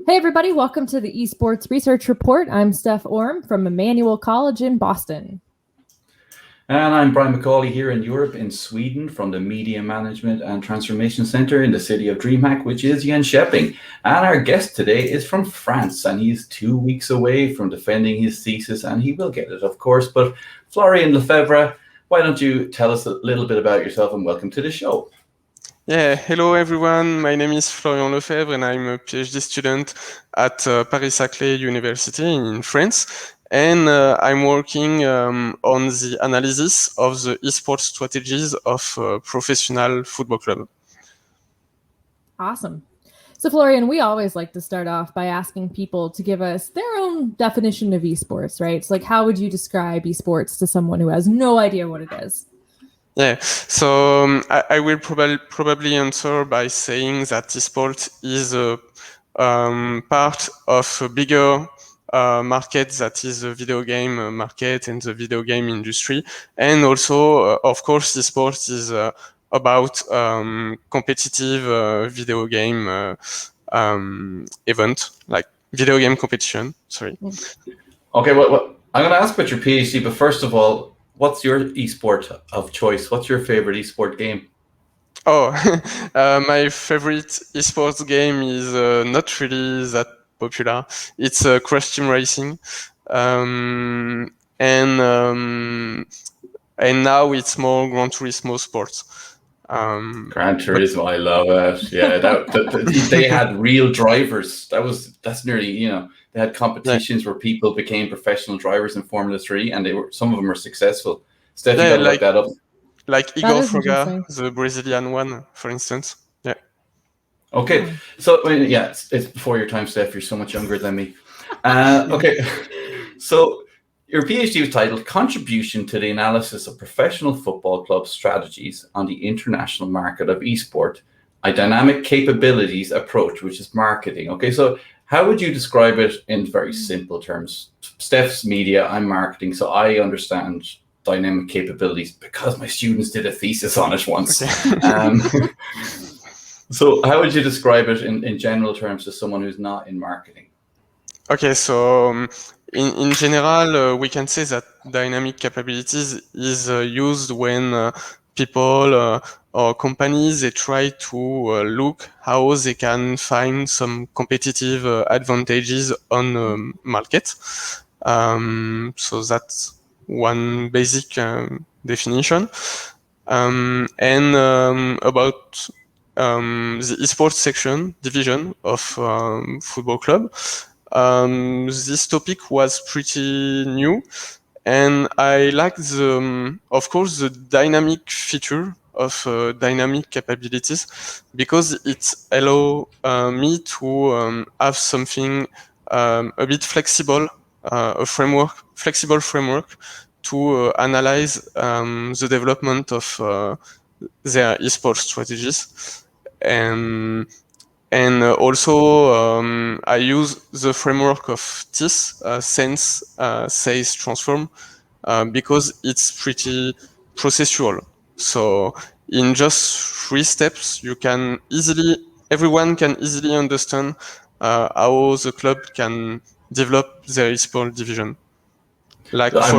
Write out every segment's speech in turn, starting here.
Hey everybody, welcome to the Esports Research Report. I'm Steph Orm from Emmanuel College in Boston. And I'm Brian McCauley here in Europe, in Sweden, from the Media Management and Transformation Center in the city of DreamHack, which is Jönköping. And our guest today is from France, and he's 2 weeks away from defending his thesis, and he will get it, of course. But Florian Lefebvre, why don't you tell us a little bit about yourself, and welcome to the show. Yeah, hello everyone. My name is Florian Lefebvre and I'm a PhD student at Paris-Saclay University in France. And I'm working on the analysis of the esports strategies of professional football club. Awesome. So Florian, we always like to start off by asking people to give us their own definition of esports, right? It's like, how would you describe esports to someone who has no idea what it is? Yeah, so I will probably answer by saying that esports is a part of a bigger market that is the video game market and the video game industry. And also, of course, esports is about competitive video game event, like video game competition, sorry. Okay, well, I'm going to ask about your PhD, but first of all, what's your esport of choice? What's your favorite esport game? Oh, my favorite esports game is not really that popular. It's Crash Team Racing, and now it's more Gran Turismo Sports. Gran Turismo, I love it. Yeah, they had real drivers. That's nearly, they had competitions where people became professional drivers in Formula 3, and some of them were successful. Steph, you gotta look that up. Like Igor Fruga, the Brazilian one, for instance. Yeah. Okay, so it's before your time, Steph. You're so much younger than me. Okay, so your PhD was titled "Contribution to the Analysis of Professional Football Club Strategies on the International Market of Esport: A Dynamic Capabilities Approach," which is marketing. Okay, so how would you describe it in very simple terms? Steph's media, I'm marketing, so I understand dynamic capabilities because my students did a thesis on it once. Okay. So how would you describe it in general terms to someone who's not in marketing? Okay, so in general, we can say that dynamic capabilities is used when people or companies, they try to look how they can find some competitive advantages on the market. So that's one basic definition. And about the esports division of football club, this topic was pretty new, and I like of course, the dynamic feature of dynamic capabilities, because it allows me to have something a bit flexible, flexible framework to analyze the development of their esports strategies. And also, I use the framework of TIS, Sense, Says, Transform, because it's pretty processual. So in just 3 steps, everyone can easily understand how the club can develop their esports division. Like I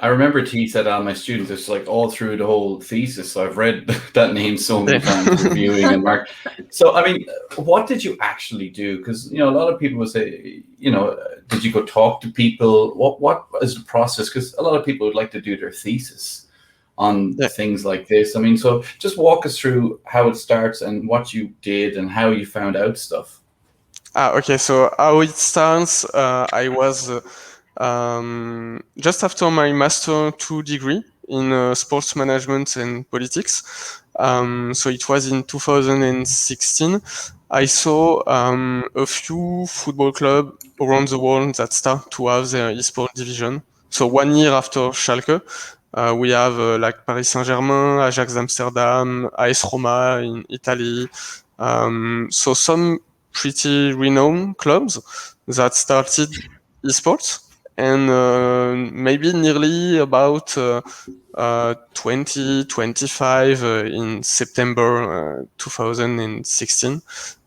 remember T said on my students, it's like all through the whole thesis. So I've read that name so many times, reviewing and mark. So, I mean, what did you actually do? Because, a lot of people would say, did you go talk to people? What is the process? Because a lot of people would like to do their thesis on things like this. I mean, so just walk us through how it starts and what you did and how you found out stuff. Okay, so how it starts, I was just after my Master 2 degree in sports management and politics. So it was in 2016. I saw a few football clubs around the world that start to have their esports division. So 1 year after Schalke, we have like Paris Saint-Germain, Ajax Amsterdam, AS Roma in Italy. So some pretty renowned clubs that started esports. and maybe nearly about 2025 in September 2016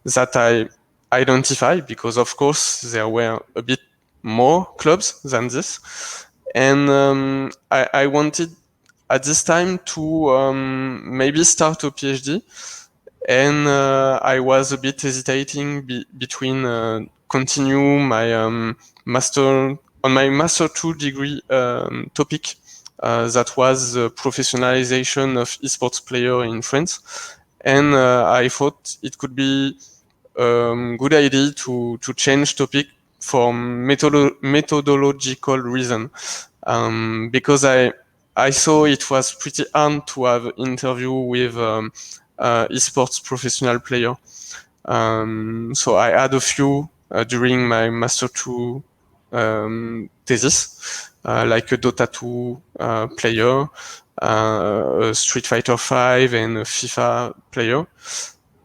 that I identified, because of course there were a bit more clubs than this, and I wanted at this time to maybe start a PhD, and I was a bit hesitating between continue my master on my master 2 degree topic that was the professionalization of esports player in France, and I thought it could be good idea to change topic for methodological reason, because I saw it was pretty hard to have interview with esports professional player. So I had a few during my master 2 thesis, like a Dota 2 player, a Street Fighter 5 and a FIFA player.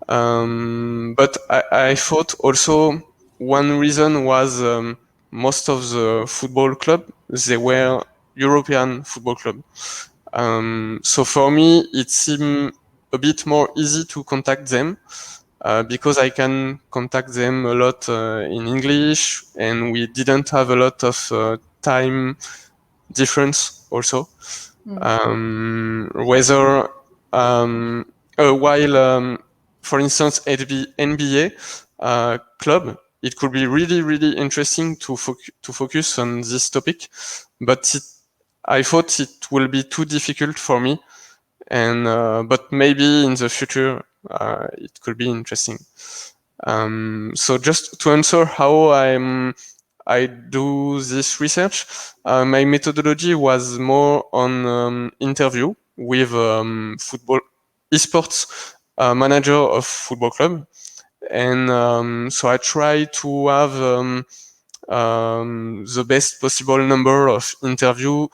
But I thought also one reason was most of the football club, they were European football club. So for me, it seemed a bit more easy to contact them because I can contact them a lot in English, and we didn't have a lot of time difference also. Whether while for instance, NBA club, it could be really interesting to focus on this topic, but I thought it will be too difficult for me, and but maybe in the future it could be interesting. So just to answer how I do this research, my methodology was more on interview with football esports manager of football club, and so I try to have the best possible number of interview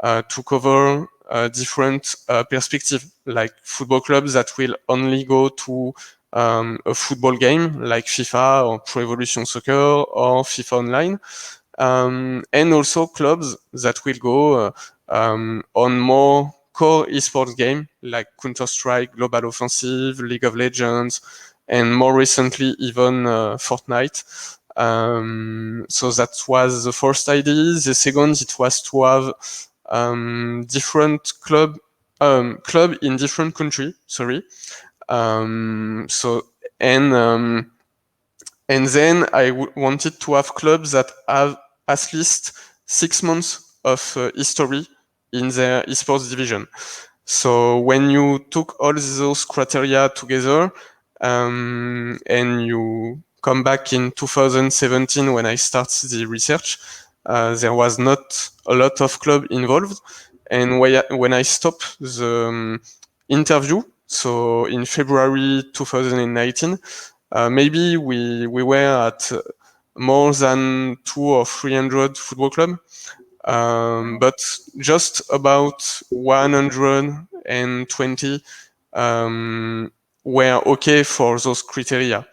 to cover different perspective, like football clubs that will only go to a football game like FIFA or Pro Evolution Soccer or FIFA Online, and also clubs that will go on more core esports game like Counter-Strike, Global Offensive, League of Legends, and more recently even Fortnite. So that was the first idea. The second, it was to have different club in different country. Sorry. So and then I wanted to have clubs that have at least 6 months of history in their esports division. So when you took all those criteria together, and you come back in 2017 when I started the research, there was not a lot of club involved. And when I stopped the interview, so in February 2019, maybe we were at more than 200 or 300 football club, but just about 120 were okay for those criteria.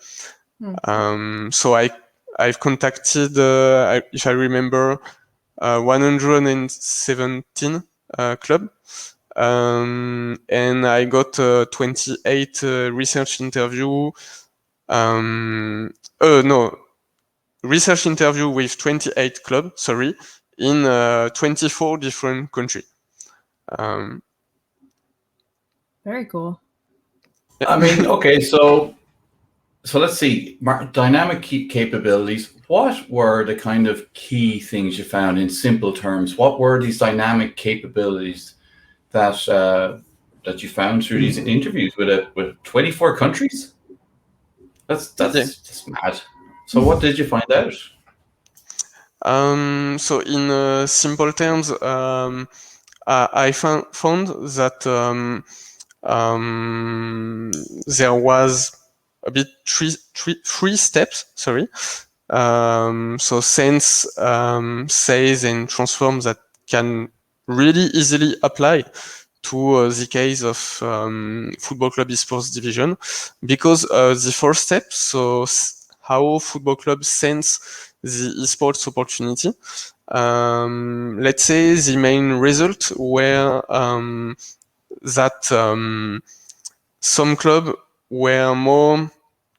So I've contacted, if I remember, 117 club, and I got 28 research interview. Research interview with 28 club, sorry, in 24 different countries. Very cool. I mean, okay, so let's see, dynamic capabilities. What were the kind of key things you found in simple terms? What were these dynamic capabilities that that you found through these interviews with 24 countries? That's mad. So what did you find out? So in simple terms, I found that there was a bit three steps. Sorry. So sense, says, and transform that can really easily apply to the case of football club esports division, because the first step, so how football clubs sense the esports opportunity, let's say the main result were that some clubs were more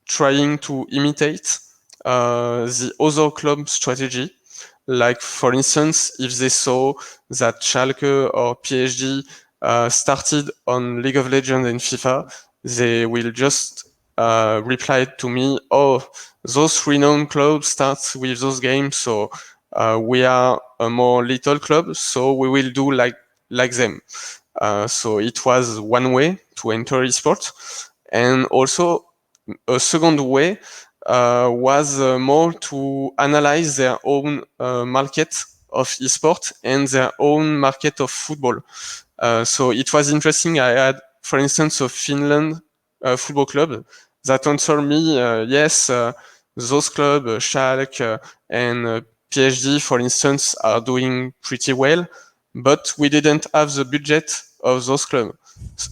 trying to imitate the other club strategy. Like, for instance, if they saw that Schalke or PhD started on League of Legends and FIFA, they will just reply to me, oh, those renowned clubs start with those games, so we are a more little club, so we will do like them. So it was one way to enter esports. And also a second way was more to analyze their own market of esport and their own market of football. So it was interesting. I had, for instance, a Finland football club that answered me, yes, those clubs, Schalke and PhD, for instance, are doing pretty well, but we didn't have the budget of those clubs.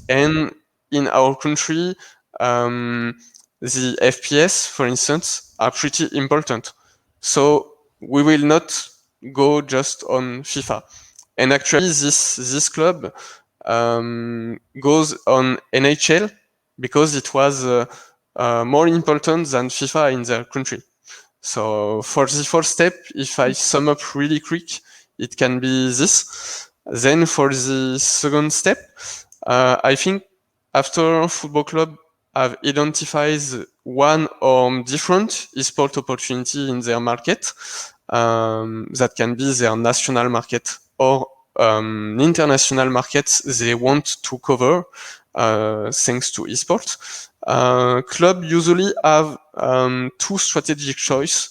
And in our country, the FPS, for instance, are pretty important. So we will not go just on FIFA. And actually, this club goes on NHL because it was more important than FIFA in their country. So for the first step, if I sum up really quick, it can be this. Then for the second step, I think after football club have identified one or different esport opportunity in their market, that can be their national market or international markets they want to cover thanks to esports. Club usually have two strategic choice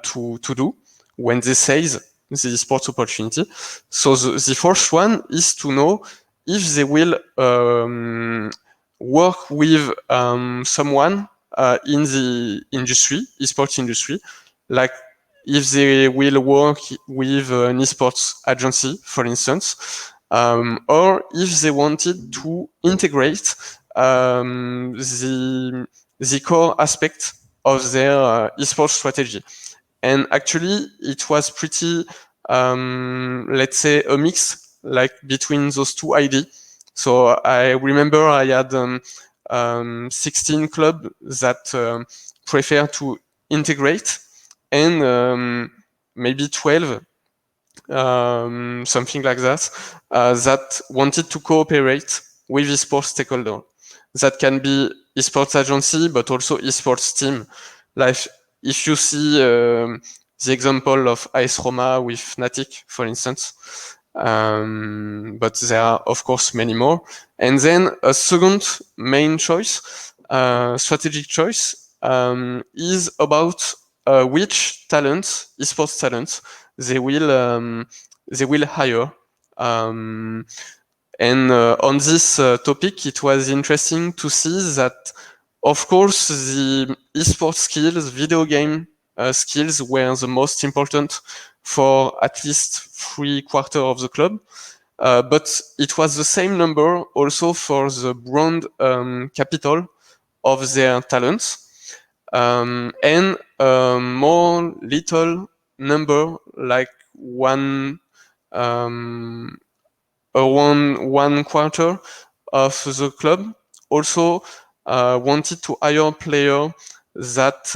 to do when they seize the sports opportunity. So the first one is to know if they will work with someone in the industry, esports industry, like if they will work with an esports agency, for instance, or if they wanted to integrate the core aspect of their esports strategy. And actually, it was pretty, let's say, a mix like between those two ideas. So I remember I had 16 clubs that prefer to integrate, and maybe 12, something like that, that wanted to cooperate with esports stakeholder. That can be esports agency, but also esports team. Like if you see the example of AS Roma with Fnatic, for instance, but there are of course many more. And then a second main choice, strategic choice, is about which talents, esports talents, they will hire. And on this topic, it was interesting to see that, of course, the esports skills, video game skills were the most important for at least 3/4 of the club. But it was the same number also for the brand capital of their talents. And more little number, like around 1/4 of the club also wanted to hire players that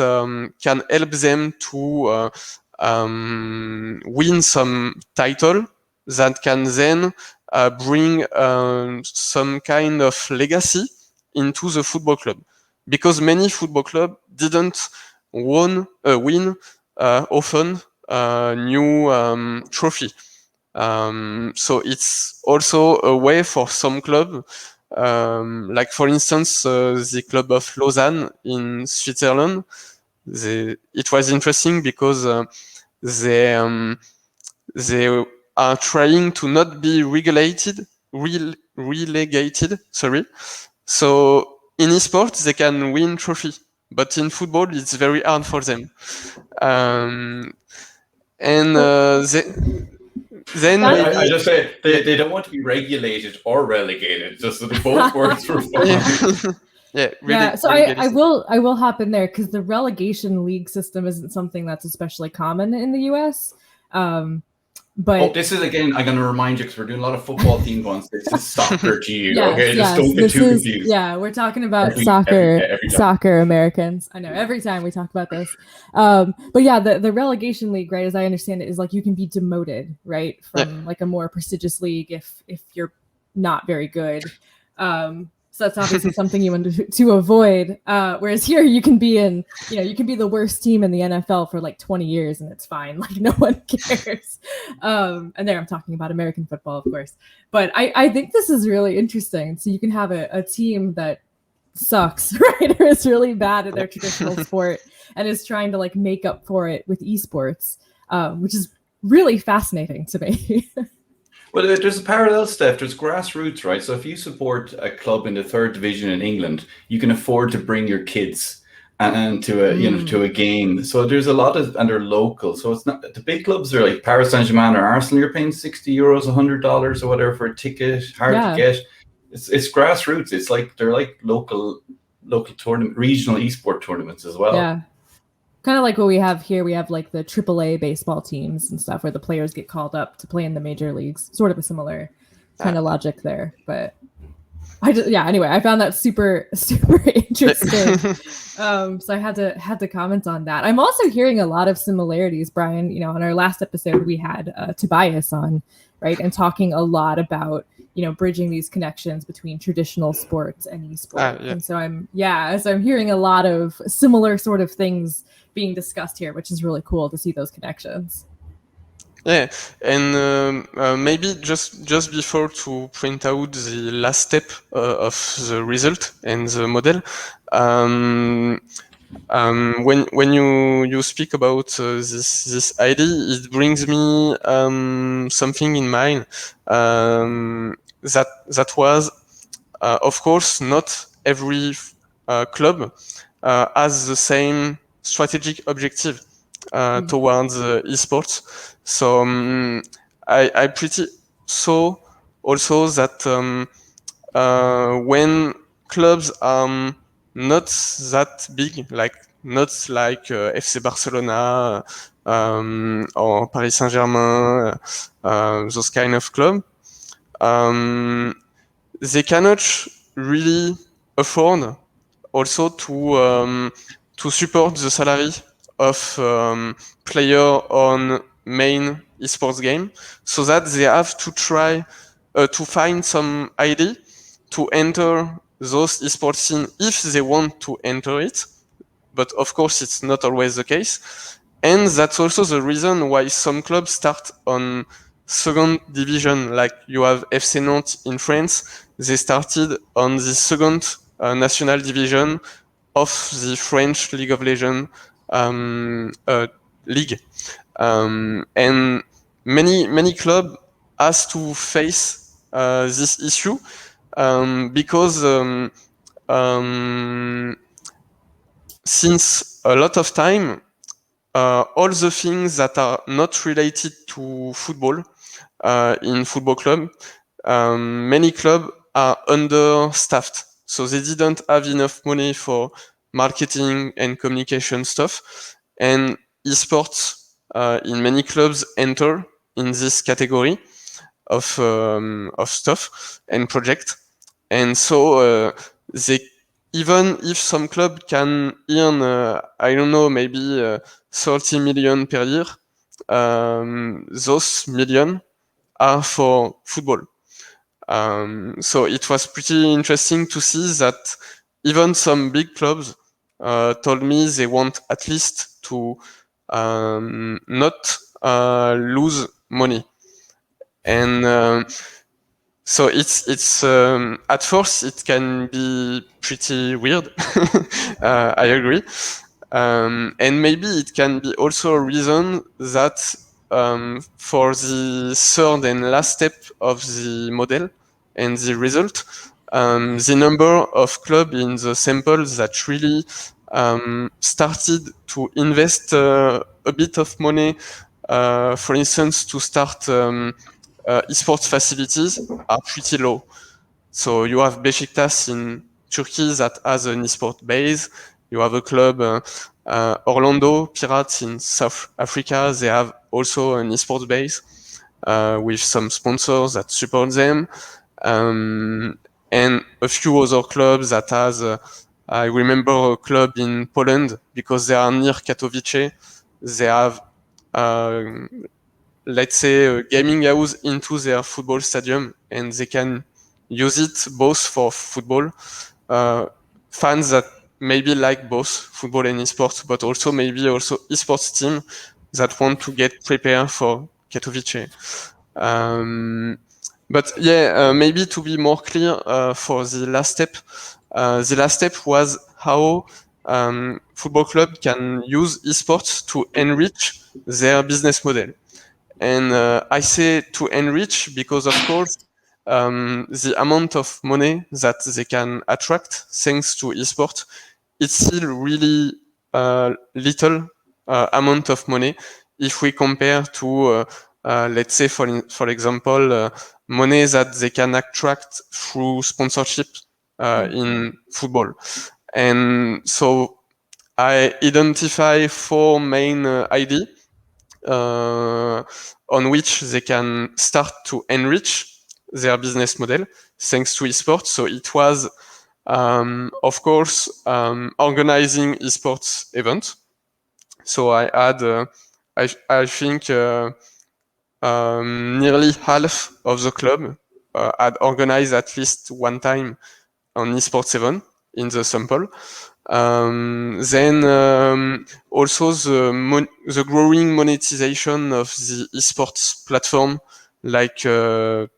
can help them to win some title that can then bring some kind of legacy into the football club. Because many football clubs didn't win often new trophy. So it's also a way for some club, like for instance the club of Lausanne in Switzerland. It was interesting because they are trying to not be relegated. Sorry. So in esports they can win trophy, but in football it's very hard for them. Then I just say they don't want to be regulated or relegated, just so the both words were fine. Yeah, so I will hop in there because the relegation league system isn't something that's especially common in the US. But this is, again, I'm going to remind you, because we're doing a lot of football themed ones. This is soccer to you. yes, okay, yes, just don't get too confused. Yeah, we're talking about Every time. soccer Americans. I know every time we talk about this. But yeah, the relegation league, right, as I understand it, is like you can be demoted, right, from like a more prestigious league if you're not very good. So that's obviously something you want to avoid. Whereas here you can be you can be the worst team in the NFL for like 20 years and it's fine. Like no one cares. And there I'm talking about American football, of course. But I think this is really interesting. So you can have a team that sucks, right? Or is really bad at their traditional sport and is trying to like make up for it with esports, which is really fascinating to me. Well, there's a parallel, Steph. There's grassroots, right? So if you support a club in the third division in England, you can afford to bring your kids and to a game. So there's a lot of, and they're local. So it's not the big clubs are like Paris Saint-Germain or Arsenal. You're paying €60, $100 or whatever for a ticket. Hard to get. It's grassroots. It's like they're like local tournament, regional esport tournaments as well. Yeah. Kind of like what we have here. We have like the AAA baseball teams and stuff where the players get called up to play in the major leagues. Sort of a similar kind of logic there. But anyway, I found that super, super interesting. So I had to comment on that. I'm also hearing a lot of similarities, Brian. You know, on our last episode, we had Tobias on, right? And talking a lot about, bridging these connections between traditional sports and esports. And so I'm hearing a lot of similar sort of things being discussed here, which is really cool to see those connections. Yeah, and maybe just before to point out the last step of the result and the model, when you speak about this idea, it brings me something in mind that was, of course, not every club has the same strategic objective towards esports. So I pretty saw also that when clubs are not that big, not like FC Barcelona or Paris Saint-Germain, those kind of clubs, they cannot really afford also to support the salary of player on main esports game, so that they have to try to find some idea to enter those esports scene if they want to enter it. But of course, it's not always the case. And that's also the reason why some clubs start on second division, like you have FC Nantes in France. They started on the second national division of the French League of Legends league. And many clubs has to face this issue because since a lot of time, all the things that are not related to football in football club, many clubs are understaffed. So they didn't have enough money for marketing and communication stuff. And esports in many clubs enter in this category of stuff and project. And so they, even if some club can earn, I don't know, maybe 30 million per year, those million are for football. So it was pretty interesting to see that even some big clubs told me they want at least to not lose money. And so it's at first it can be pretty weird. I agree. And maybe it can be also a reason that for the third and last step of the model and the result, the number of clubs in the samples that really started to invest a bit of money, for instance, to start esports facilities are pretty low. So you have Beşiktaş in Turkey that has an esport base. You have a club, Orlando Pirates in South Africa. They have also an esport base. with some sponsors that support them, and a few other clubs that has. I remember a club in Poland, because they are near Katowice. They have, let's say, a gaming house into their football stadium, and they can use it both for football, fans that maybe like both football and esports, but also maybe also esports team that want to get prepared for Katowice. But yeah, maybe to be more clear, for the last step was how football club can use esports to enrich their business model. And I say to enrich because, of course, the amount of money that they can attract thanks to esports, it's still really little amount of money if we compare to, let's say, for example, money that they can attract through sponsorship in football. And so I identify 4 main ideas on which they can start to enrich their business model thanks to esports. So it was, of course, organizing esports event. So I had, I think, nearly half of the club had organized at least one time an esports event in the sample. Then also the growing monetization of the esports platform, like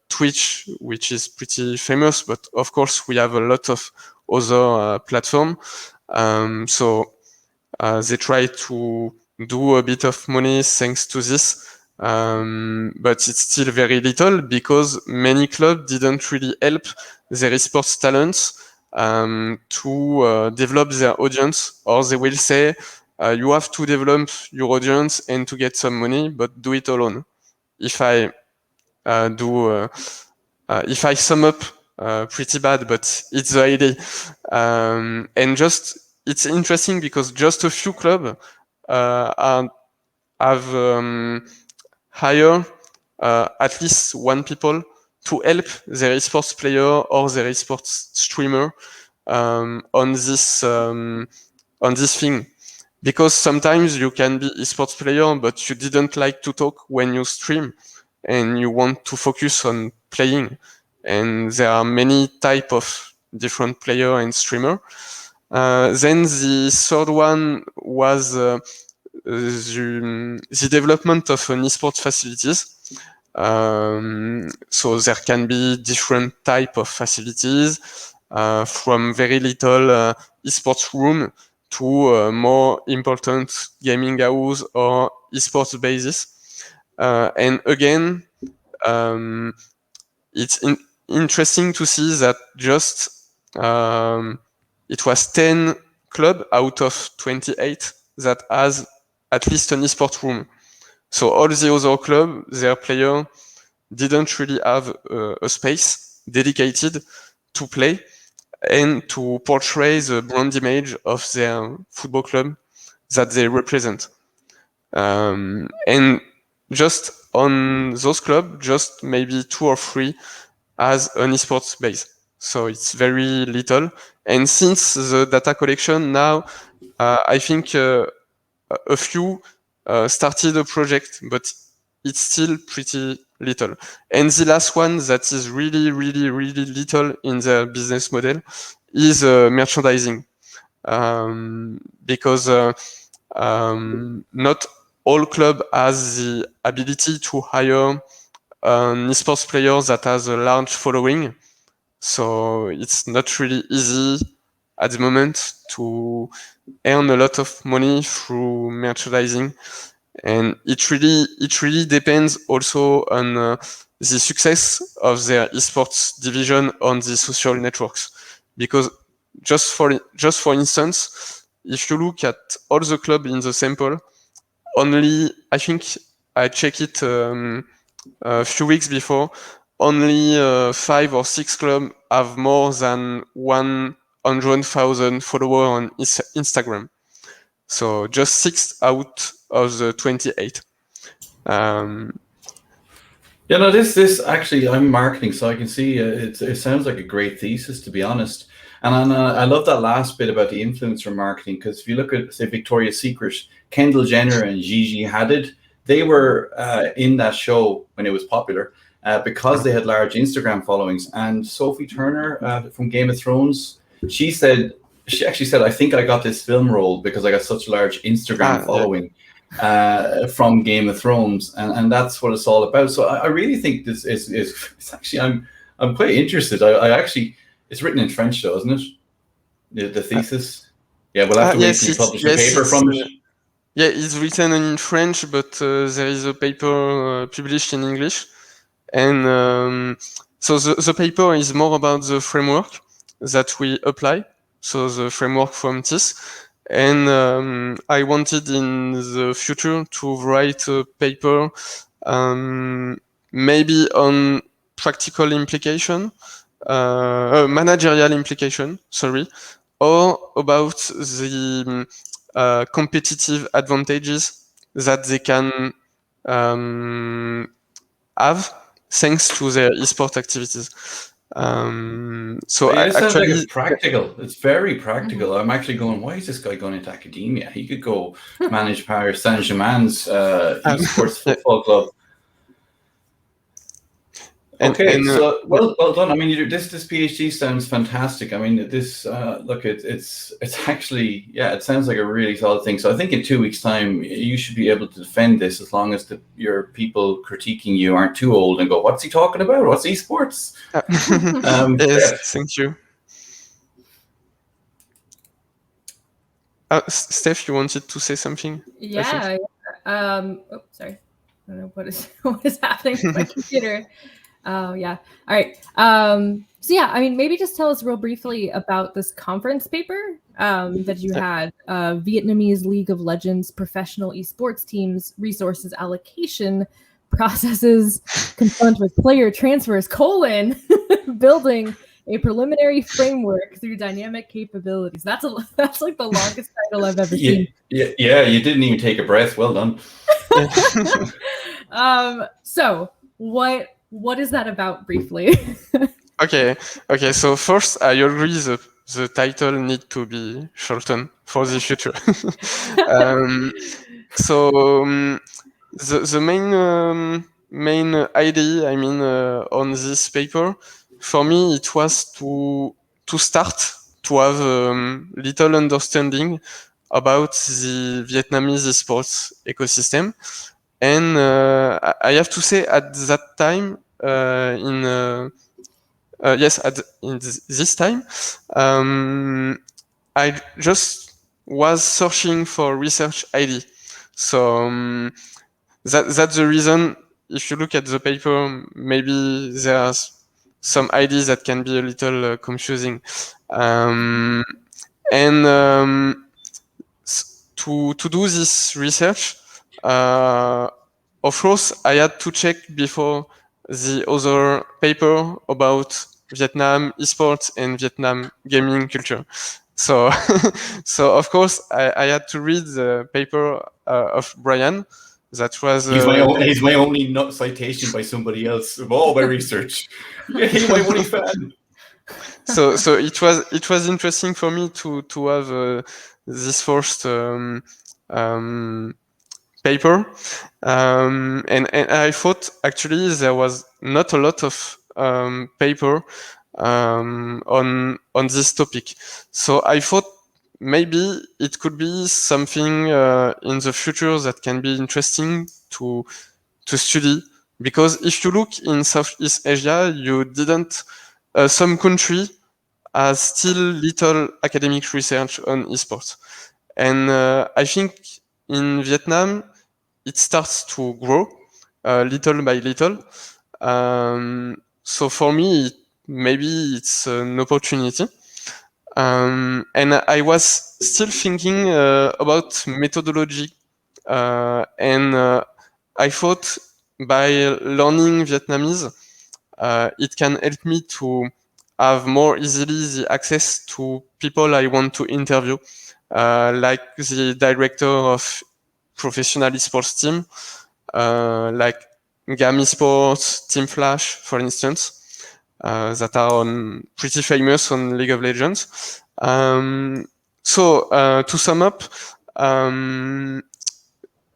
Twitch, which is pretty famous, but of course we have a lot of other platforms. So they try to do a bit of money thanks to this. But it's still very little because many clubs didn't really help their esports talents to develop their audience, or they will say you have to develop your audience and to get some money, but do it alone. If I if I sum up pretty bad, but it's the idea. And just it's interesting because just a few clubs have hire at least one people to help their esports player or their esports streamer on this thing. Because sometimes you can be esports player, but you didn't like to talk when you stream and you want to focus on playing. And there are many type of different player and streamer. Then the third one was the development of an esports facilities. So there can be different type of facilities, from very little esports room to more important gaming house or esports basis. And again, it's interesting to see that just it was 10 club out of 28 that has at least an esports room. So all the other club, their player didn't really have a space dedicated to play and to portray the brand image of their football club that they represent. And just on those clubs, just maybe 2 or 3 has an esports base. So it's very little. And since the data collection now, I think a few started a project, but it's still pretty little. And the last one that is really, really, really little in their business model is merchandising. Because not all club has the ability to hire an esports player that has a large following. So it's not really easy at the moment to earn a lot of money through merchandising. And it really depends also on the success of their esports division on the social networks. Because just for instance, if you look at all the clubs in the sample, only, I think I checked it a few weeks before, only 5 or 6 clubs have more than 100,000 followers on Instagram. So just 6 out of the 28. Yeah, no, this actually, I'm marketing, so I can see it sounds like a great thesis, to be honest. And I love that last bit about the influencer marketing, because if you look at, say, Victoria's Secret, Kendall Jenner and Gigi Hadid, they were in that show when it was popular because they had large Instagram followings. And Sophie Turner from Game of Thrones, she actually said, I think I got this film role because I got such a large Instagram following. From Game of Thrones, and that's what it's all about. So I really think this is it's actually, I'm quite interested. I actually, it's written in French though, isn't it? The thesis. Yeah, we'll have to wait till you publish a paper from it. Yeah, it's written in French, but there is a paper published in English, and so the paper is more about the framework that we apply. So the framework from TIS. And I wanted in the future to write a paper, maybe on practical implication, managerial implication, sorry, or about the competitive advantages that they can have thanks to their esport activities. So it sounds like actually, it's practical. It's very practical. I'm actually going, why is this guy going into academia? He could go manage Paris Saint-Germain's esports football club. So well done. I mean, this PhD sounds fantastic. I mean, this look, it's actually, yeah, it sounds like a really solid thing. So I think in 2 weeks' time, you should be able to defend this, as long as your people critiquing you aren't too old and go, "What's he talking about? What's esports?" Yes, thank you. Steph, you wanted to say something? Yeah. Oh, sorry. I don't know what is happening with my computer. Oh, yeah. All right. So yeah, I mean, maybe just tell us real briefly about this conference paper that you had, Vietnamese League of Legends professional esports teams, resources allocation processes, confront with player transfers, building a preliminary framework through dynamic capabilities. That's like the longest title I've ever seen. Yeah, you didn't even take a breath. Well done. So what is that about, briefly? Okay. So first, I agree the title need to be shortened for the future. The main idea, I mean, on this paper, for me, it was to start to have little understanding about the Vietnamese esports ecosystem. And I have to say, at that time, in this time, I just was searching for research ID. So that's the reason. If you look at the paper, maybe there's some ideas that can be a little confusing. To do this research, of course, I had to check before the other paper about Vietnam esports and Vietnam gaming culture. So, so of course, I had to read the paper of Brian. That was he's my only citation by somebody else of all my research. Yeah, he's my only fan. So it was interesting for me to have this first paper, and I thought actually there was not a lot of paper on this topic. So I thought maybe it could be something in the future that can be interesting to study, because if you look in Southeast Asia, you didn't some country has still little academic research on esports, and I think in Vietnam it starts to grow little by little. So for me, maybe it's an opportunity. And I was still thinking about methodology, and I thought by learning Vietnamese, it can help me to have more easily the access to people I want to interview, like the director of professional esports team, like Game Esports, Team Flash, for instance, that are pretty famous on League of Legends. So to sum up,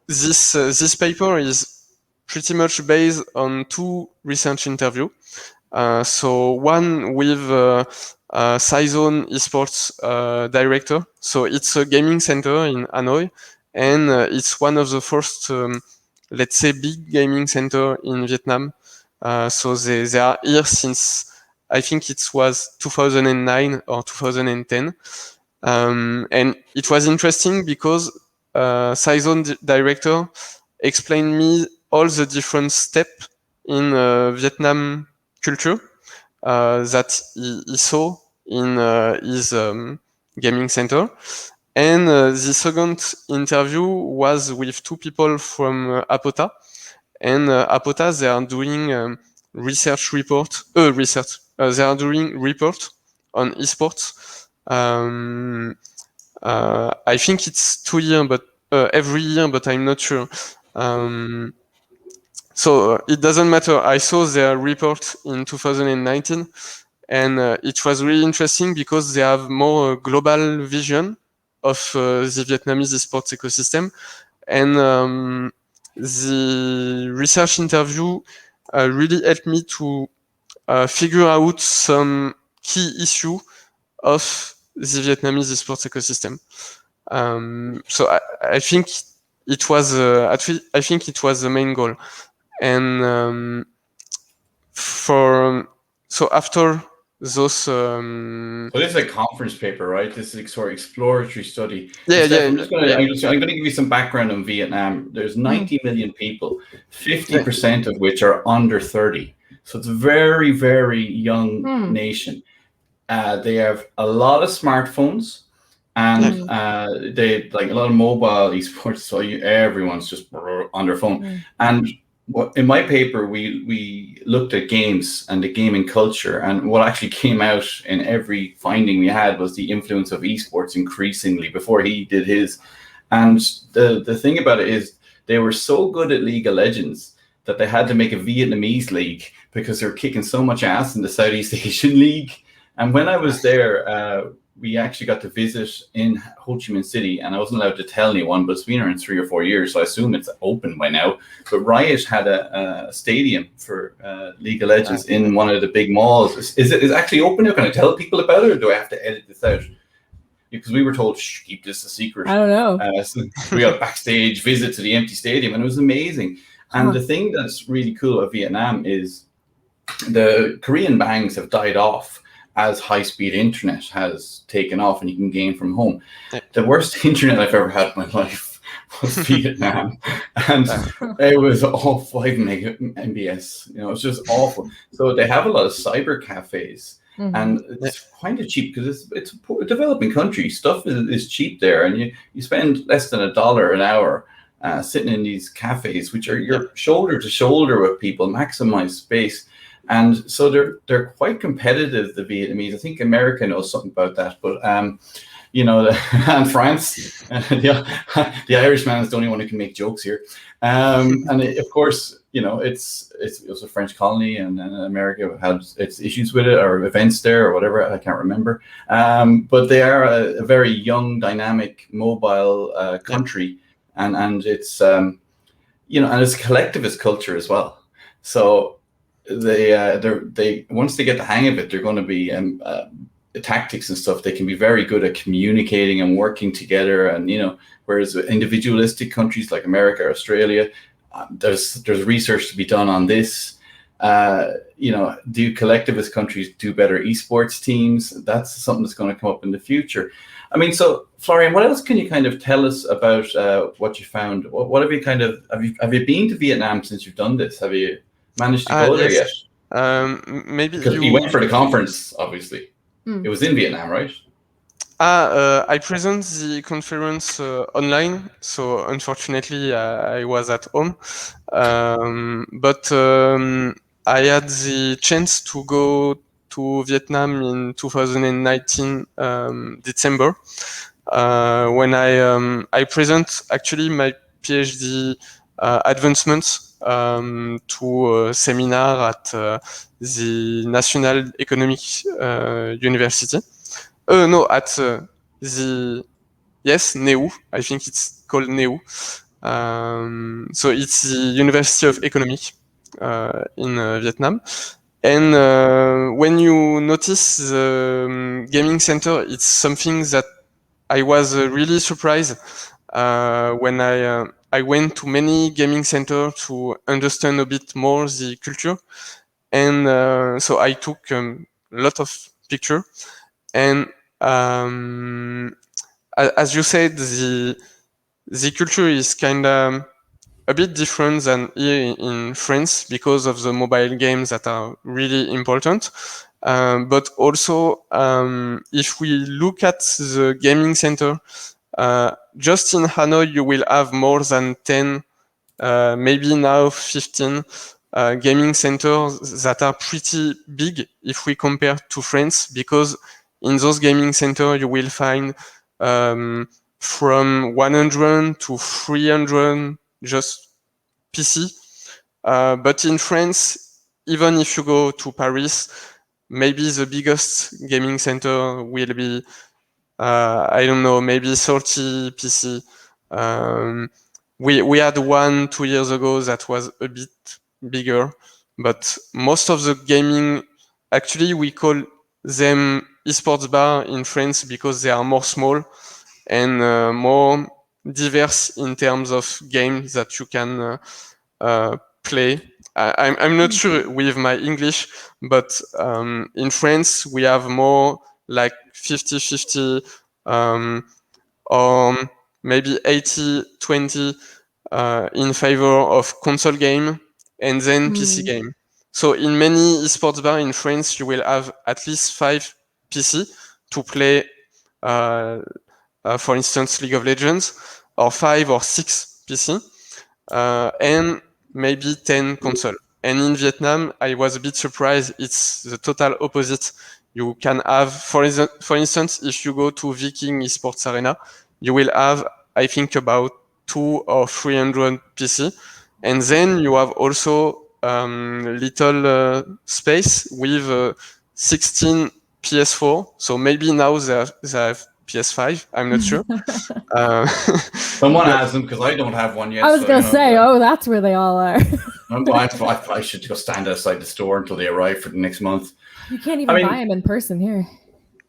this paper is pretty much based on 2 research interviews. So one with Saizon Esports director. So it's a gaming center in Hanoi, and it's one of the first, let's say, big gaming center in Vietnam. So they are here since, I think it was 2009 or 2010. And it was interesting because Saizon director explained me all the different steps in Vietnam culture that he saw in his gaming center. And the second interview was with 2 people from Apota. And Apota, they are doing research report. They are doing report on esports. I think it's 2 years, but every year, but I'm not sure. So it doesn't matter. I saw their report in 2019, and it was really interesting because they have more global vision of the Vietnamese esports ecosystem. And the research interview really helped me to figure out some key issue of the Vietnamese esports ecosystem. So I think it was I think it was the main goal. And so after those So this is a conference paper, right? This is a sort of exploratory study. Yeah, Steph, yeah, I'm going to give you some background on Vietnam. There's 90 million people, 50% of which are under 30. So it's a very, very young nation. They have a lot of smartphones, and they like a lot of mobile esports. So everyone's just on their phone. And in my paper, we looked at games and the gaming culture, and what actually came out in every finding we had was the influence of esports increasingly before he did his. And the thing about it is they were so good at League of Legends that they had to make a Vietnamese league because they were kicking so much ass in the Southeast Asian League. And when I was there, we actually got to visit in Ho Chi Minh City, and I wasn't allowed to tell anyone, but it's been around 3 or 4 years, so I assume it's open by now. But Riot had a stadium for League of Legends in one of the big malls. Is it actually open now? Can I tell people about it, or do I have to edit this out? Because we were told, shh, keep this a secret. I don't know. So we got a backstage visit to the empty stadium, and it was amazing. And the thing that's really cool about Vietnam is the Korean bangs have died off as high-speed internet has taken off and you can game from home. The worst internet I've ever had in my life was Vietnam, and it was all 5 Mbps. You know, it's just awful. So they have a lot of cyber cafes, and it's kind of cheap because it's a developing country. Stuff is cheap there, and you spend less than $1 an hour sitting in these cafes, which are you're shoulder to shoulder with people, maximize space. And so they're quite competitive, the Vietnamese. I think America knows something about that, but you know, and France, the Irishman is the only one who can make jokes here. And of course, you know, it was a French colony, and America had its issues with it, or events there, or whatever. I can't remember. But they are a very young, dynamic, mobile country, and it's you know, and it's a collectivist culture as well. So they once they get the hang of it, they're going to be tactics and stuff. They can be very good at communicating and working together, and you know, whereas individualistic countries like America or Australia, there's research to be done on this. You know, do collectivist countries do better esports teams? That's something that's going to come up in the future. I mean, so Florian, what else can you kind of tell us about what you found? What have you kind of have you been to Vietnam since you've done this? Have you managed to go there yet? Maybe because you went for the conference, obviously. It was in Vietnam, right? I present the conference online, so unfortunately I was at home. But I had the chance to go to Vietnam in 2019 December when I present actually my PhD advancements to a seminar at the National Economic University. No, at the NEU. I think it's called NEU. So it's the University of Economic in Vietnam. And when you notice the gaming center, it's something that I was really surprised when I went to many gaming centers to understand a bit more the culture. And so I took a lot of pictures. And as you said, the culture is kind of a bit different than here in France because of the mobile games that are really important. But also, if we look at the gaming center, just in Hanoi, you will have more than 10, maybe now 15 gaming centers that are pretty big if we compare to France, because in those gaming centers, you will find from 100 to 300 just PC. But in France, even if you go to Paris, maybe the biggest gaming center will be, I don't know, maybe 30 PC. We had one 2 years ago that was a bit bigger, but most of the gaming, actually we call them esports bar in France because they are more small and more diverse in terms of games that you can play. I'm not sure with my English, but in France we have more like 50-50 or maybe 80-20 in favor of console game and then PC game. So in many esports bar in France, you will have at least 5 PC to play, for instance, League of Legends, or 5 or 6 PC, and maybe 10 console. And in Vietnam, I was a bit surprised. It's the total opposite. You can have, for instance, if you go to Viking Esports Arena, you will have, I think, about 200 or 300 PC. And then you have also little space with 16 PS4. So maybe now they have PS5. I'm not sure. Someone has them because I don't have one yet. I was going to say, that's where they all are. I should go stand outside the store until they arrive for the next month. You can't even buy them in person here.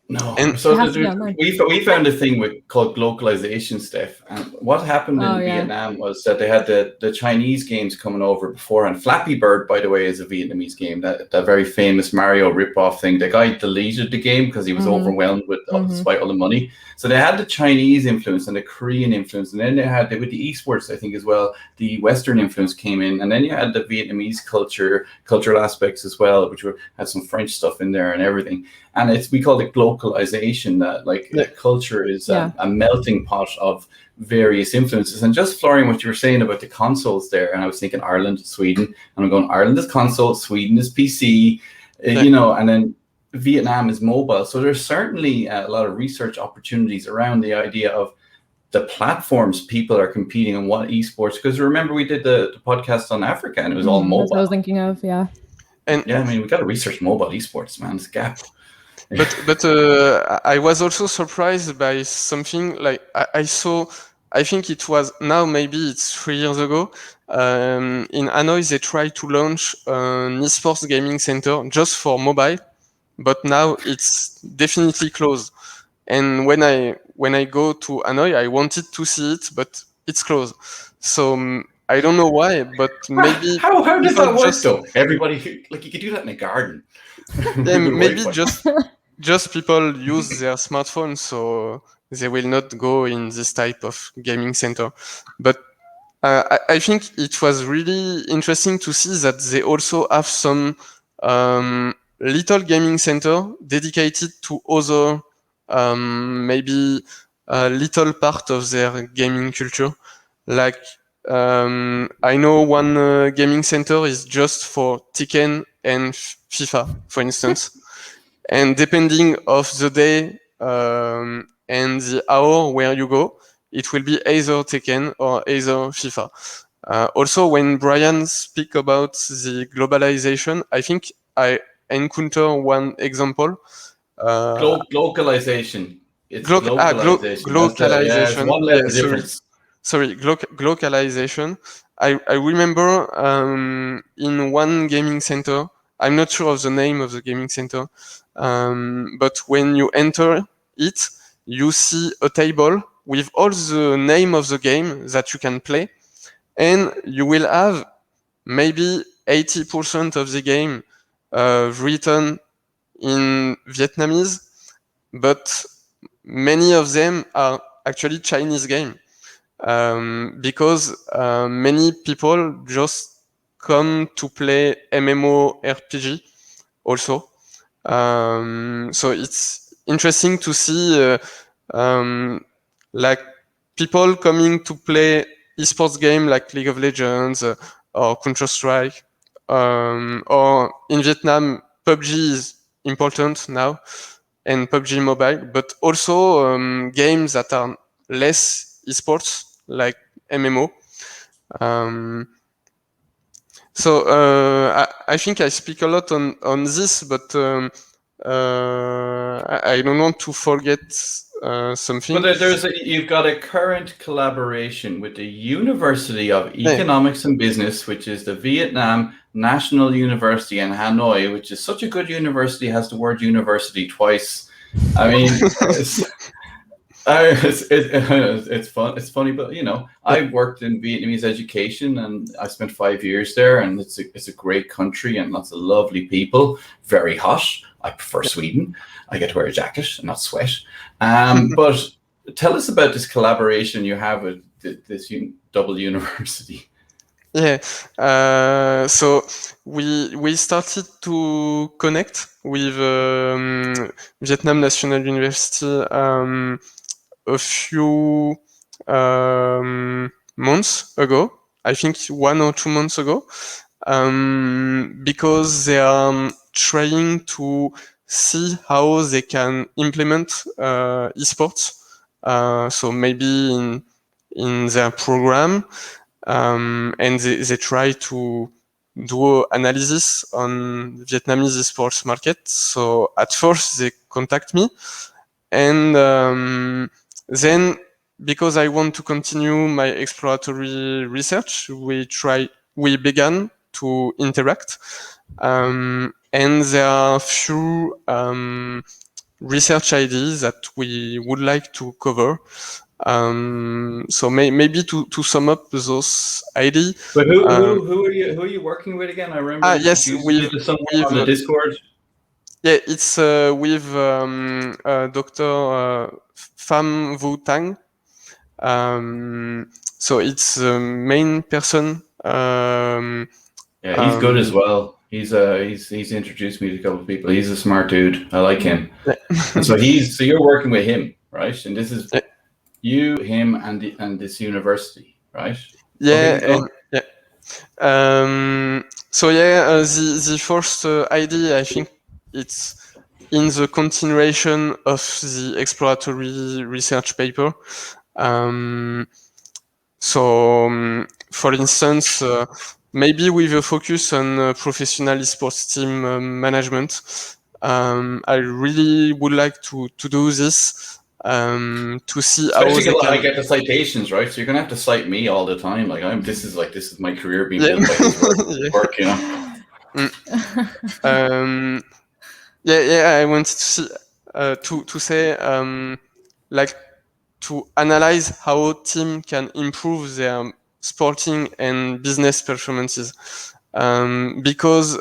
No. And so we found a thing called localization, Steph. And what happened in Vietnam was that they had the Chinese games coming over before. And Flappy Bird, by the way, is a Vietnamese game. That very famous Mario ripoff thing. The guy deleted the game because he was overwhelmed with despite all the money. So they had the Chinese influence and the Korean influence, and then they had with the esports, I think, as well. The Western influence came in, and then you had the Vietnamese cultural aspects as well, which had some French stuff in there and everything. And we call it globalization. That the culture is a melting pot of various influences. And just Florian, what you were saying about the consoles there, and I was thinking Ireland, Sweden, and I'm going Ireland is console, Sweden is PC, and then Vietnam is mobile. So there's certainly a lot of research opportunities around the idea of the platforms people are competing on, what esports. Because remember, we did the podcast on Africa, and it was all mobile. That's what I was thinking of, And we got to research mobile esports, man. It's a gap. But I was also surprised by something like I saw. I think it was now maybe it's 3 years ago. In Hanoi, they tried to launch an esports gaming center just for mobile, but now it's definitely closed. And when I go to Hanoi, I wanted to see it, but it's closed. So I don't know why, but maybe how does that work though? Everybody you could do that in a garden. Yeah, maybe just people use their smartphones, so they will not go in this type of gaming center. But I think it was really interesting to see that they also have some little gaming center dedicated to other maybe a little part of their gaming culture. Like I know one gaming center is just for Tekken and FIFA, for instance. And depending of the day and the hour where you go, it will be either Tekken or either FIFA. Also, when Brian speak about the globalization, I think I encounter one example. Localization. It's glocalization. It's Glocalization. one letter difference. Sorry, glocalization. I remember in one gaming center, I'm not sure of the name of the gaming center, but when you enter it, you see a table with all the name of the game that you can play, and you will have maybe 80% of the game written in Vietnamese, but many of them are actually Chinese game, because many people just come to play MMORPG also. So it's interesting to see like people coming to play esports game like League of Legends or Counter-Strike, or in Vietnam, PUBG is important now, and PUBG Mobile, but also games that are less esports, like MMO. So I think I speak a lot on this, but I don't want to forget something. But you've got a current collaboration with the University of Economics and Business, which is the Vietnam National University in Hanoi, which is such a good university, has the word university twice. I mean, it's fun. It's funny, but I worked in Vietnamese education, and I spent 5 years there, and it's a great country and lots of lovely people. Very hot. I prefer Sweden. I get to wear a jacket and not sweat. But tell us about this collaboration you have with this double university. Yeah. So we started to connect with Vietnam National University a few months ago. I think 1 or 2 months ago, because they are trying to see how they can implement esports. So maybe in their program, and they try to do analysis on Vietnamese esports market. So at first they contact me, and then, because I want to continue my exploratory research, we began to interact, and there are few research ideas that we would like to cover. So maybe to sum up those ideas. But who are you working with again? I remember Yes, with someone on the Discord. Yeah, it's with Dr. Pham Vu Tang. So it's the main person. Yeah, he's good as well. He's introduced me to a couple of people. He's a smart dude. I like him. Yeah. And so you're working with him, right? And this is you, him, and this university, right? Yeah. Okay, So the first idea, I think it's in the continuation of the exploratory research paper. For instance, maybe with a focus on professional esports team management, I really would like to do this, to see especially how they I get the citations, right? So you're gonna have to cite me all the time. This is my career being built by his work, I wanted to see to say like to analyze how team can improve their sporting and business performances, because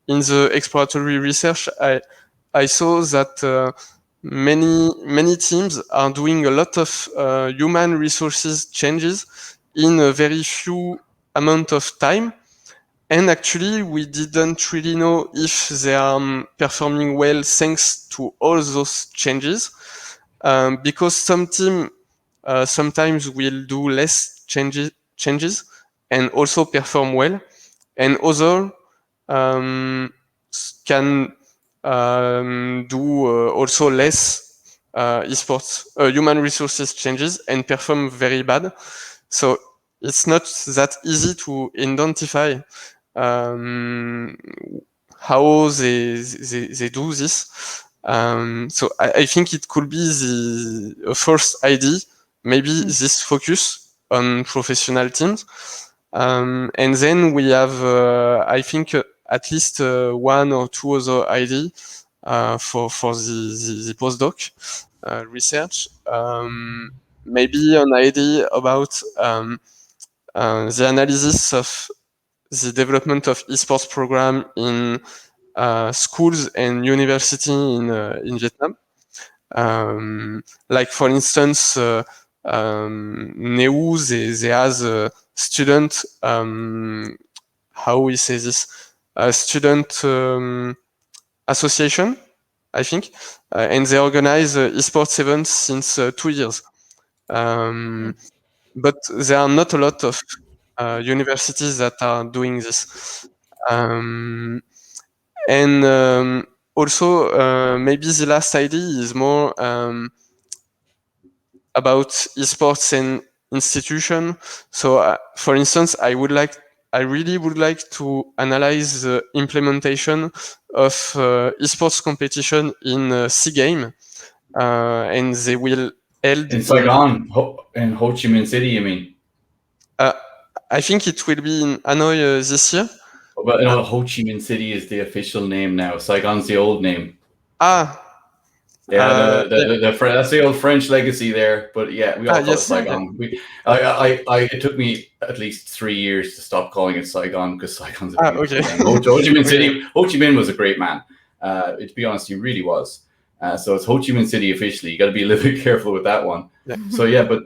in the exploratory research I saw that many teams are doing a lot of human resources changes in a very few amount of time. And actually, we didn't really know if they are performing well thanks to all those changes, because some team sometimes will do less changes and also perform well, and other can do also less esports human resources changes and perform very bad. So it's not that easy to identify how they do this. So I think it could be the first idea, maybe this focus on professional teams. And then we have, I think, at least one or two other ideas for the postdoc research. Maybe an idea about the analysis of the development of esports program in schools and university in Vietnam. Like for instance, NEU, they has a student, how we say this, a student association, I think, and they organize esports events since 2 years. But there are not a lot of universities that are doing this. And also, maybe the last idea is more about esports and institution. So, for instance, I really would like to analyze the implementation of esports competition in SEA Game, and they will held in Saigon, in Ho Chi Minh City, you mean? I think it will be in Hanoi this year. But you know, Ho Chi Minh City is the official name now. Saigon's the old name. Yeah, that's the old French legacy there. But yeah, we all call it Saigon. Yeah. It took me at least 3 years to stop calling it Saigon because Saigon's a beautiful name. Ho Chi Minh City. Ho Chi Minh was a great man. To be honest, he really was. So it's Ho Chi Minh City officially. You got to be a little bit careful with that one. Yeah. So yeah, but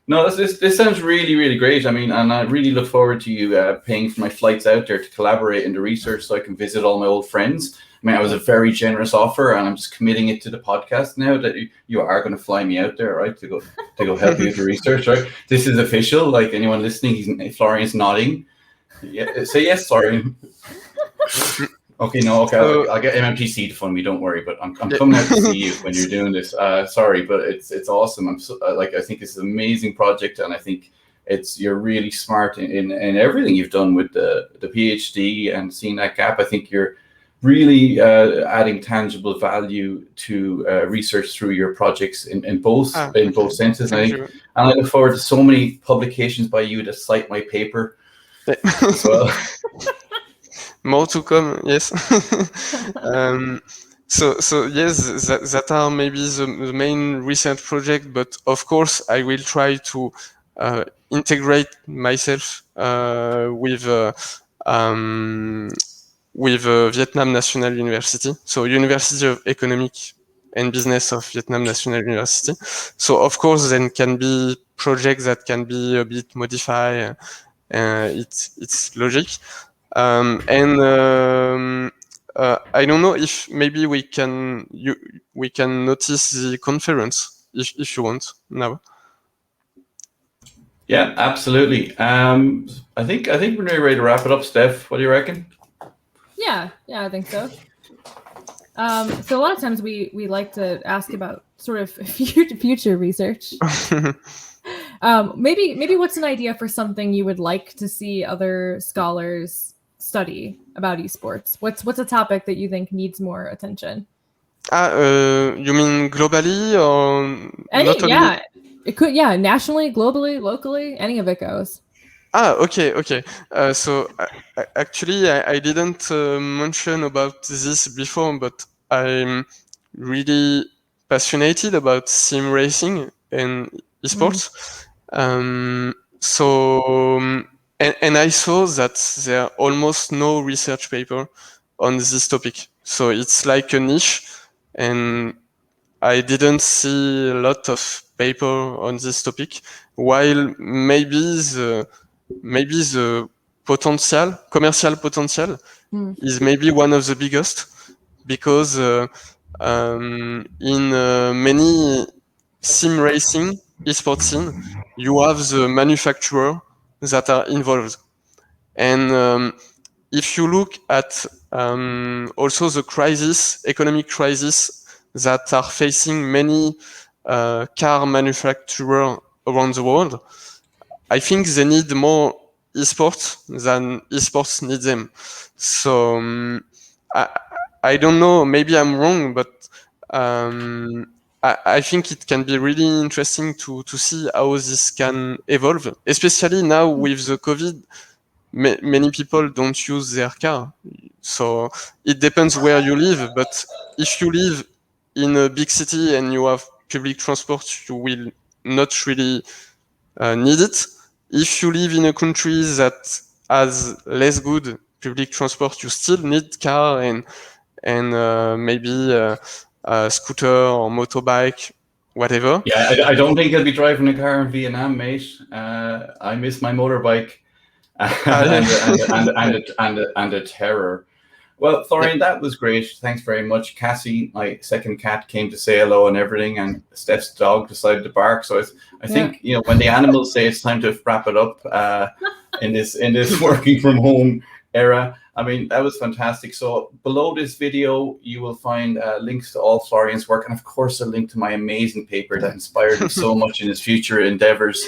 no, this sounds really, really great. I mean, and I really look forward to you paying for my flights out there to collaborate in the research so I can visit all my old friends. I mean, I was a very generous offer, and I'm just committing it to the podcast now that you are going to fly me out there, right, to go help you with the research, right? This is official. Like anyone listening, Florian's nodding. Yeah, say yes, Florian. Okay, no, okay, I'll get MMTC to fund me. Don't worry, but I'm coming out to see you when you're doing this. Sorry, but it's awesome. I'm so, I think it's an amazing project, and I think you're really smart in everything you've done with the PhD and seeing that gap. I think you're really adding tangible value to research through your projects in both senses. And I look forward to so many publications by you that cite my paper as well. More to come, yes. So yes, that are maybe the main recent project, but of course I will try to integrate myself with Vietnam National University, so University of Economic and Business of Vietnam National University. So of course then can be projects that can be a bit modified. It's logic. I don't know if maybe we can notice the conference if you want now. Yeah, absolutely. I think we're ready to wrap it up, Steph. What do you reckon? Yeah, I think so. So a lot of times we like to ask about sort of future research. Maybe what's an idea for something you would like to see other scholars study about esports? What's a topic that you think needs more attention? You mean globally or yeah, it could, nationally, globally, locally, any of it goes. Okay. So actually, I didn't mention about this before, but I'm really passionate about sim racing and esports. And I saw that there are almost no research paper on this topic. So it's like a niche, and I didn't see a lot of paper on this topic, while maybe the commercial potential is maybe one of the biggest, because in many sim racing esports scene, you have the manufacturer that are involved. And if you look at also the economic crisis that are facing many car manufacturers around the world, I think they need more esports than esports need them. So I don't know, maybe I'm wrong, but I think it can be really interesting to see how this can evolve, especially now with the COVID. Many people don't use their car, so it depends where you live. But if you live in a big city and you have public transport, you will not really need it. If you live in a country that has less good public transport, you still need car and maybe a scooter or motorbike, whatever. Yeah, I don't think I'll be driving a car in Vietnam, mate. I miss my motorbike and a terror. Well, Florian, that was great. Thanks very much. Cassie, my second cat, came to say hello and everything, and Steph's dog decided to bark. So I think when the animals say it's time to wrap it up in this working from home era, I mean, that was fantastic. So below this video, you will find links to all Florian's work, and of course, a link to my amazing paper that inspired him so much in his future endeavors.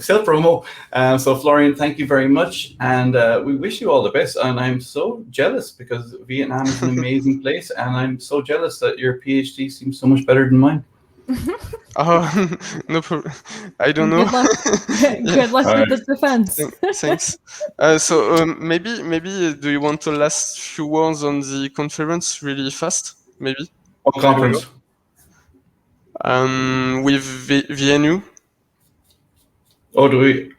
Self-promo. So Florian, thank you very much, and we wish you all the best. And I'm so jealous because Vietnam is an amazing place, and I'm so jealous that your PhD seems so much better than mine. No problem. I don't know. Good luck with the defense. Thanks. So maybe do you want the last few words on the conference really fast? Maybe. What conference? With VNU. Oh, do we?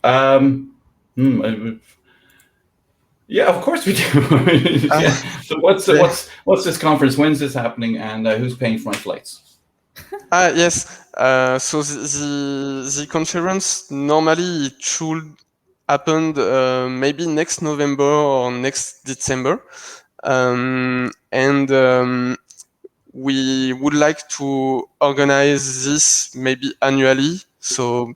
Yeah, of course we do. Yeah. So what's this conference? When's this happening? And who's paying for my flights? Yes. So the conference normally it should happen maybe next November or next December, and we would like to organize this maybe annually. So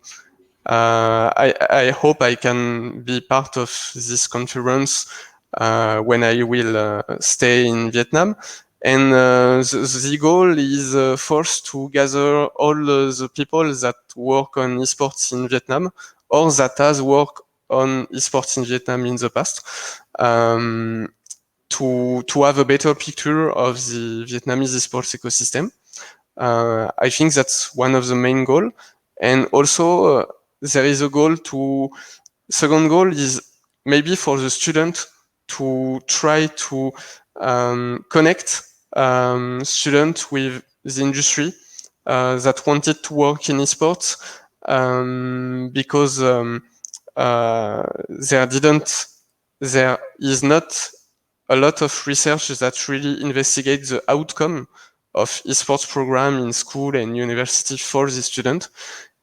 I hope I can be part of this conference when I will stay in Vietnam. And the goal is first to gather all the people that work on esports in Vietnam or that has worked on esports in Vietnam in the past, to have a better picture of the Vietnamese esports ecosystem. I think that's one of the main goals. And also there is a goal second goal is maybe for the student to try to connect students with the industry that wanted to work in esports, because there is not a lot of research that really investigates the outcome of esports program in school and university for the student.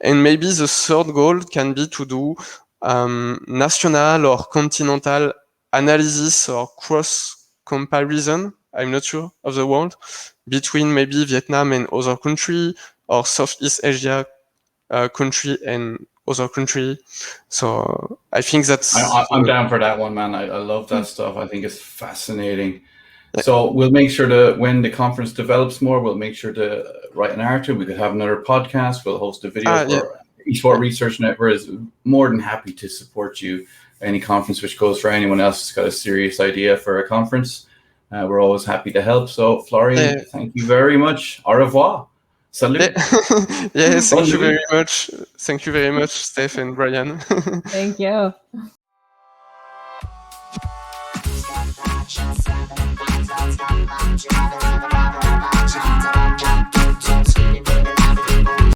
And maybe the third goal can be to do national or continental analysis or cross comparison, I'm not sure, of the world between maybe Vietnam and other country or Southeast Asia country and other country. So I think that's... I'm down for that one, man. I love that stuff. I think it's fascinating. So we'll make sure to, when the conference develops more, we'll make sure to write an article. We could have another podcast. We'll host a video. Esport Research Network is more than happy to support you. Any conference which goes for anyone else who's got a serious idea for a conference, we're always happy to help. So Florian, thank you very much. Au revoir. Salut. Yes, thank you very much. Thank you very much, Steph and Brian. Thank you. Action 7,